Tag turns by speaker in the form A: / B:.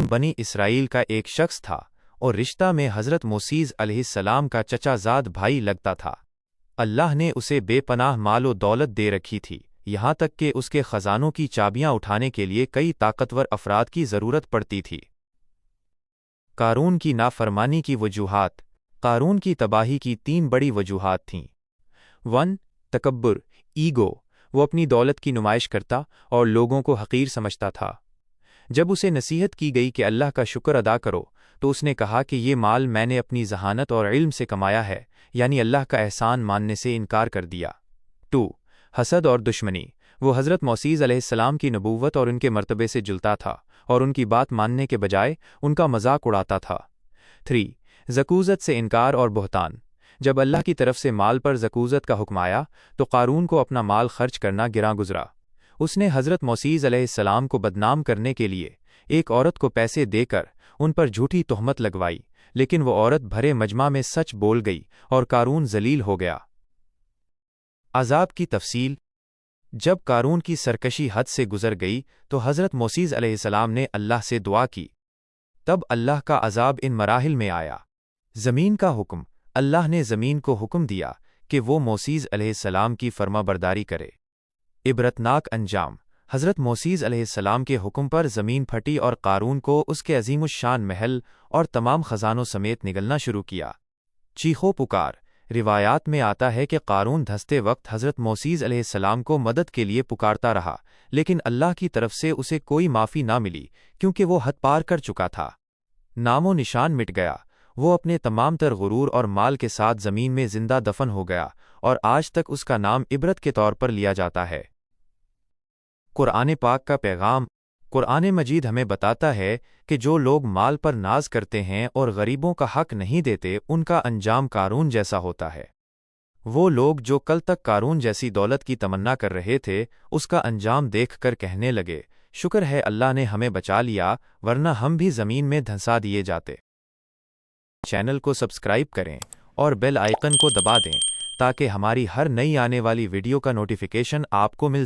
A: قارون بنی اسرائیل کا ایک شخص تھا اور رشتہ میں حضرت موسیز علیہ السلام کا چچا زاد بھائی لگتا تھا۔ اللہ نے اسے بے پناہ مال و دولت دے رکھی تھی، یہاں تک کہ اس کے خزانوں کی چابیاں اٹھانے کے لیے کئی طاقتور افراد کی ضرورت پڑتی تھی۔ قارون کی نافرمانی کی وجوہات۔ قارون کی تباہی کی 3 بڑی وجوہات تھیں۔ 1. تکبر، ایگو۔ وہ اپنی دولت کی نمائش کرتا اور لوگوں کو حقیر سمجھتا تھا۔ جب اسے نصیحت کی گئی کہ اللہ کا شکر ادا کرو تو اس نے کہا کہ یہ مال میں نے اپنی ذہانت اور علم سے کمایا ہے، یعنی اللہ کا احسان ماننے سے انکار کر دیا۔ 2. حسد اور دشمنی۔ وہ حضرت موسیز علیہ السلام کی نبوت اور ان کے مرتبے سے جلتا تھا اور ان کی بات ماننے کے بجائے ان کا مذاق اڑاتا تھا۔ 3. زکوٰۃ سے انکار اور بہتان۔ جب اللہ کی طرف سے مال پر زکوٰۃ کا حکم آیا تو قارون کو اپنا مال خرچ کرنا گراں گزرا۔ اس نے حضرت موسیز علیہ السلام کو بدنام کرنے کے لیے ایک عورت کو پیسے دے کر ان پر جھوٹی تہمت لگوائی، لیکن وہ عورت بھرے مجمع میں سچ بول گئی اور قارون ذلیل ہو گیا۔ عذاب کی تفصیل۔ جب قارون کی سرکشی حد سے گزر گئی تو حضرت موسیز علیہ السلام نے اللہ سے دعا کی، تب اللہ کا عذاب ان مراحل میں آیا۔ زمین کا حکم۔ اللہ نے زمین کو حکم دیا کہ وہ موسیز علیہ السلام کی فرما برداری کرے۔ عبرتناک انجام۔ حضرت موسیز علیہ السلام کے حکم پر زمین پھٹی اور قارون کو اس کے عظیم الشان محل اور تمام خزانوں سمیت نگلنا شروع کیا۔ چیخو پکار۔ روایات میں آتا ہے کہ قارون دھنستے وقت حضرت موسیز علیہ السلام کو مدد کے لیے پکارتا رہا، لیکن اللہ کی طرف سے اسے کوئی معافی نہ ملی کیونکہ وہ حد پار کر چکا تھا۔ نام و نشان مٹ گیا۔ وہ اپنے تمام تر غرور اور مال کے ساتھ زمین میں زندہ دفن ہو گیا اور آج تک اس کا نام عبرت کے طور پر لیا جاتا ہے۔ قرآن پاک کا پیغام۔ قرآن مجید ہمیں بتاتا ہے کہ جو لوگ مال پر ناز کرتے ہیں اور غریبوں کا حق نہیں دیتے ان کا انجام قارون جیسا ہوتا ہے۔ وہ لوگ جو کل تک قارون جیسی دولت کی تمنا کر رہے تھے اس کا انجام دیکھ کر کہنے لگے، شکر ہے اللہ نے ہمیں بچا لیا ورنہ ہم بھی زمین میں دھنسا دیے جاتے۔ چینل کو سبسکرائب کریں اور بیل آئیکن کو دبا دیں تاکہ ہماری ہر نئی آنے والی ویڈیو کا نوٹیفیکیشن آپ کو مل